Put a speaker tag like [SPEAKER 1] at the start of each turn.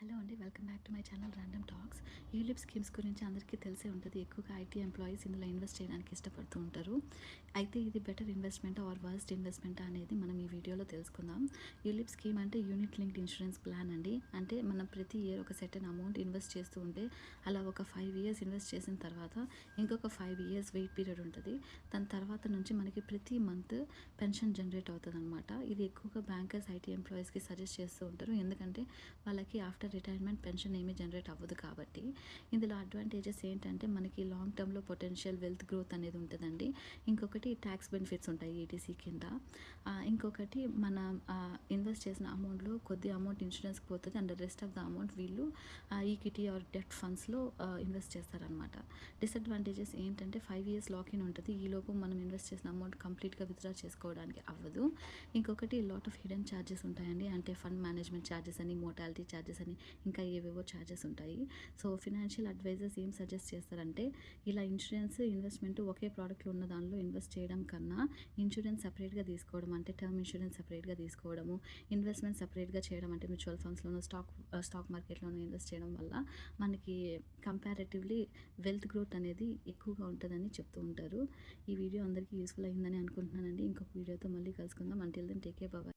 [SPEAKER 1] Hello అండి. Welcome back to my channel random talks. ULIP schemes గురించి అందరికీ తెలిసే ఉంటుంది. ఎక్కువగా ఐటీ ఎంప్లాయీస్ ఇందులో ఇన్వెస్ట్ చేయడానికి ఇష్టపడుతూ ఉంటారు. అయితే ఇది better investment or worst investment అనేది మనం ఈ వీడియోలో తెలుసుకుందాం. యూలిప్ స్కీమ్ అంటే యూనిట్ లింక్డ్ ఇన్సూరెన్స్ ప్లాన్ అండి. అంటే మనం ప్రతి ఇయర్ ఒక సర్టెన్ అమౌంట్ ఇన్వెస్ట్ చేస్తూ ఉంటే అలా ఒక 5 ఇయర్స్ ఇన్వెస్ట్ చేసిన తర్వాత ఇంకొక 5 ఇయర్స్ వెయిట్ పీరియడ్ ఉంటది. దాని తర్వాత నుంచి మనకి ప్రతి మంత్ పెన్షన్ జనరేట్ అవుతదనమాట. ఇది ఎక్కువగా బ్యాంకర్స్, ఐటీ ఎంప్లాయీస్‌కి సజెస్ట్ చేస్తూ ఉంటారు. ఎందుకంటే వాళ్ళకి ఆఫ్టర్ రిటైర్మెంట్ పెన్షన్ ఏమీ జనరేట్ అవ్వదు కాబట్టి. ఇందులో అడ్వాంటేజెస్ ఏంటంటే మనకి లాంగ్ టర్మ్‌లో పొటెన్షియల్ వెల్త్ గ్రోత్ అనేది ఉంటదండి. ఇంకొకటి ట్యాక్స్ బెనిఫిట్స్ ఉంటాయి ఈటీసీ కింద. ఇంకొకటి మన ఇన్వెస్ట్ చేసిన అమౌంట్‌లో కొద్ది అమౌంట్ ఇన్సూరెన్స్‌కి పోతది. And rest of the amount వీళ్ళు ఈక్విటీ ఆర్ డెట్ ఫండ్స్‌లో ఇన్వెస్ట్ చేస్తారనమాట. డిసడ్వాంటేజెస్ ఏంటంటే 5 ఇయర్స్ లాక్ ఇన్ ఉంటది. ఈలోపు మనం ఇన్వెస్ట్ చేసిన అమౌంట్ కంప్లీట్‌గా విత్‌డ్రా చేసుకోవడానికి అవ్వదు. ఇంకొకటి లాట్ ఆఫ్ హిడెన్ చార్జెస్ ఉంటాయండి. అంటే ఫండ్ మేనేజ్మెంట్ చార్జెస్ అని, మోర్టాలిటీ చార్జెస్ అని ఇంకా ఏవేవో చార్జెస్ ఉంటాయి. సో ఫినాన్షియల్ అడ్వైజర్స్ ఏం సజెస్ట్ చేస్తారంటే ఇలా ఇన్సూరెన్స్, ఇన్వెస్ట్‌మెంట్ ఒకే ప్రోడక్ట్‌లో ఉన్న దానిలో ఇన్వెస్ట్ చేయడం కన్నా ఇన్సూరెన్స్ సెపరేట్‌గా తీసుకోవడం, అంటే టర్మ్ ఇన్సూరెన్స్ సెపరేట్‌గా తీసుకోవడము, ఇన్వెస్ట్‌మెంట్ సెపరేట్‌గా చేయడం, అంటే మ్యూచువల్ ఫండ్స్‌లోనో స్టాక్ మార్కెట్‌లోనో ఇన్వెస్ట్ చేయడం వల్ల మనకి కంపారిటివ్‌లీ వెల్త్ గ్రోత్ అనేది ఎక్కువగా ఉంటదని చెప్తూ ఉంటారు. ఈ వీడియో అందరికీ యూజ్‌ఫుల్ అయిందని అనుకుంటున్నానండి. ఇంకొక వీడియోతో మళ్ళీ కలుసుకుందాం. Until then take care. Bye by.